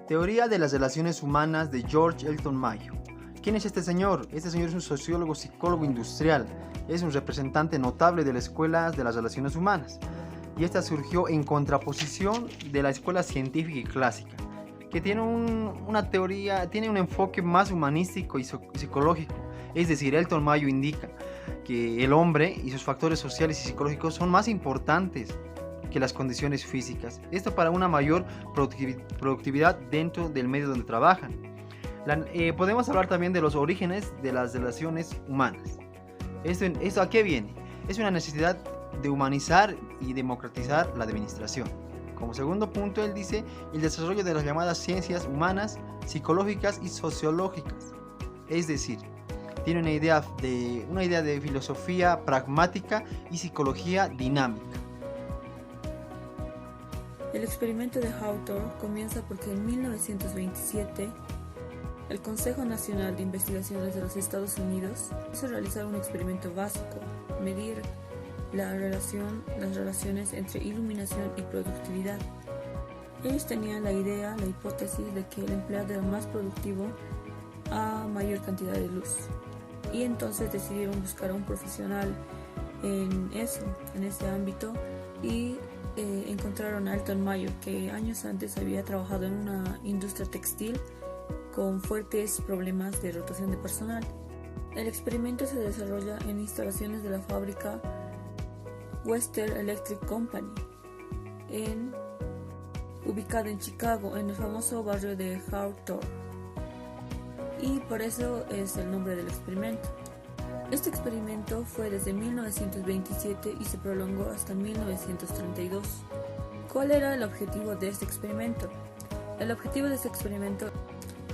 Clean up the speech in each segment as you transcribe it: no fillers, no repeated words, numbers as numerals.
Teoría de las relaciones humanas de George Elton Mayo. ¿Quién es este señor? Este señor es un sociólogo, psicólogo industrial. Es un representante notable de la escuela de las relaciones humanas. Y esta surgió en contraposición de la escuela científica y clásica, que tiene una teoría, tiene un enfoque más humanístico y psicológico. Es decir, Elton Mayo indica que el hombre y sus factores sociales y psicológicos son más importantes que las condiciones físicas. Esto para una mayor productividad dentro del medio donde trabajan. Podemos hablar también de los orígenes de las relaciones humanas. ¿Esto a qué viene? Es una necesidad de humanizar y democratizar la administración. Como segundo punto, él dice el desarrollo de las llamadas ciencias humanas, psicológicas y sociológicas. Es decir, tiene una idea de filosofía pragmática y psicología dinámica. El experimento de Hawthorne comienza porque en 1927 el Consejo Nacional de Investigaciones de los Estados Unidos hizo realizar un experimento básico, medir las relaciones entre iluminación y productividad. Ellos tenían la hipótesis de que el empleado era más productivo a mayor cantidad de luz, y entonces decidieron buscar a un profesional en ese ámbito, y encontraron a Elton Mayo, que años antes había trabajado en una industria textil con fuertes problemas de rotación de personal. El experimento se desarrolla en instalaciones de la fábrica Western Electric Company, ubicada en Chicago, en el famoso barrio de Hawthorne, y por eso es el nombre del experimento. Este experimento fue desde 1927 y se prolongó hasta 1932. ¿Cuál era el objetivo de este experimento? El objetivo de este experimento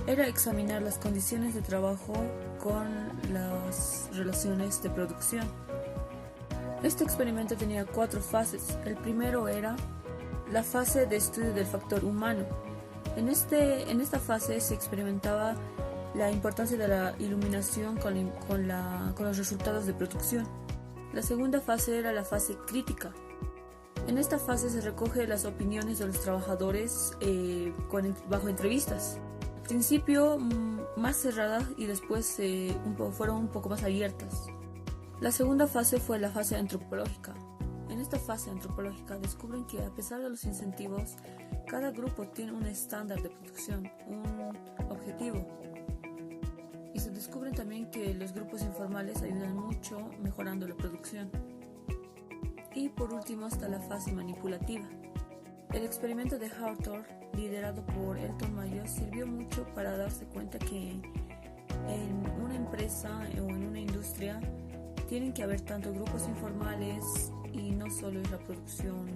era examinar las condiciones de trabajo con las relaciones de producción. Este experimento tenía 4 fases. El primero era la fase de estudio del factor humano. En esta fase se experimentaba la importancia de la iluminación con los resultados de producción. La segunda fase era la fase crítica. En esta fase se recoge las opiniones de los trabajadores bajo entrevistas. Al principio más cerradas y después fueron un poco más abiertas. La segunda fase fue la fase antropológica. En esta fase antropológica descubren que, a pesar de los incentivos, cada grupo tiene un estándar de producción, un objetivo. Y se descubren también que los grupos informales ayudan mucho mejorando la producción. Y por último está la fase manipulativa. El experimento de Hawthorne, liderado por Elton Mayo, sirvió mucho para darse cuenta que en una empresa o en una industria tienen que haber tanto grupos informales y no solo es la producción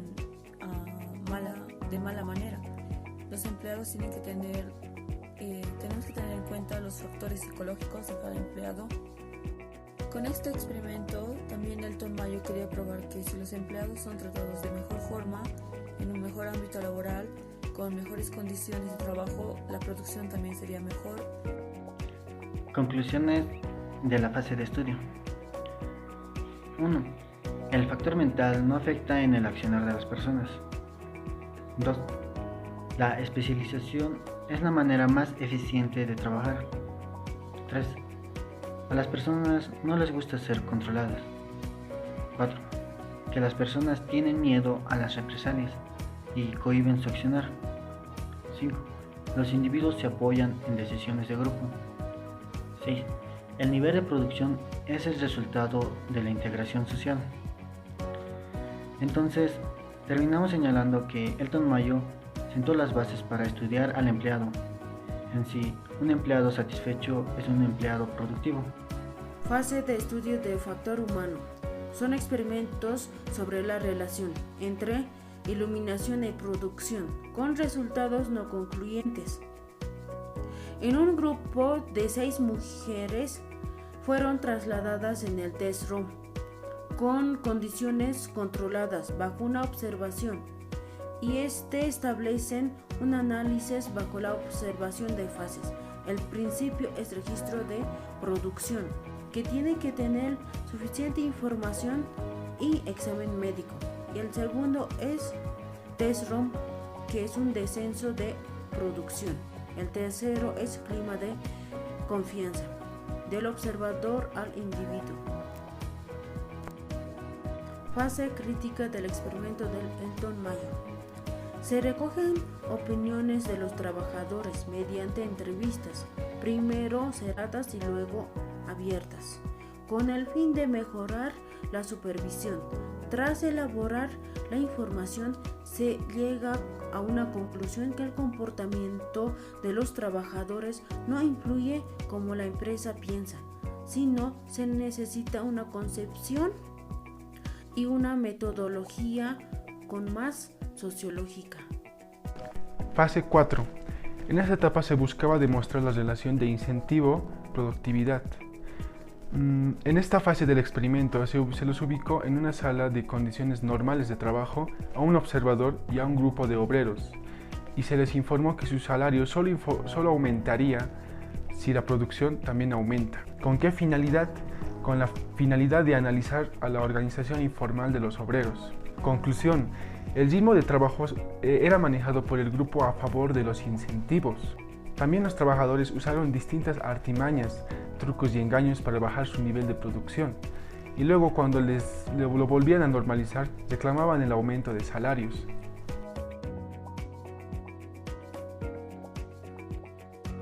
de mala manera. Los empleados tenemos que tener en cuenta los factores psicológicos de cada empleado. Con este experimento también Elton Mayo quería probar que si los empleados son tratados de mejor forma, en un mejor ámbito laboral, con mejores condiciones de trabajo, la producción también sería mejor. Conclusiones de la fase de estudio. 1. El factor mental no afecta en el accionar de las personas. 2. La especialización es la manera más eficiente de trabajar. 3. A las personas no les gusta ser controladas. 4. Que las personas tienen miedo a las represalias y cohíben su accionar. 5. Los individuos se apoyan en decisiones de grupo. 6. El nivel de producción es el resultado de la integración social. Entonces, terminamos señalando que Elton Mayo sentó las bases para estudiar al empleado. En sí, un empleado satisfecho es un empleado productivo. Fase de estudio del factor humano. Son experimentos sobre la relación entre iluminación y producción, con resultados no concluyentes. En un grupo de 6 mujeres fueron trasladadas en el test room, con condiciones controladas bajo una observación, y establecen un análisis bajo la observación de fases. El principio es registro de producción, que tiene que tener suficiente información y examen médico. Y el segundo es test room, que es un descenso de producción. El tercero es clima de confianza del observador al individuo. Fase crítica del experimento del Elton-Mayo. Se recogen opiniones de los trabajadores mediante entrevistas, primero cerradas y luego abiertas, con el fin de mejorar la supervisión. Tras elaborar la información, se llega a una conclusión que el comportamiento de los trabajadores no influye como la empresa piensa, sino se necesita una concepción y una metodología con más sociológica. Fase 4. En esta etapa se buscaba demostrar la relación de incentivo-productividad. En esta fase del experimento se los ubicó en una sala de condiciones normales de trabajo a un observador y a un grupo de obreros, y se les informó que su salario solo aumentaría si la producción también aumenta. ¿Con qué finalidad? Con la finalidad de analizar a la organización informal de los obreros. Conclusión: el ritmo de trabajo era manejado por el grupo a favor de los incentivos. También los trabajadores usaron distintas artimañas, trucos y engaños para bajar su nivel de producción. Y luego, cuando lo volvían a normalizar, reclamaban el aumento de salarios.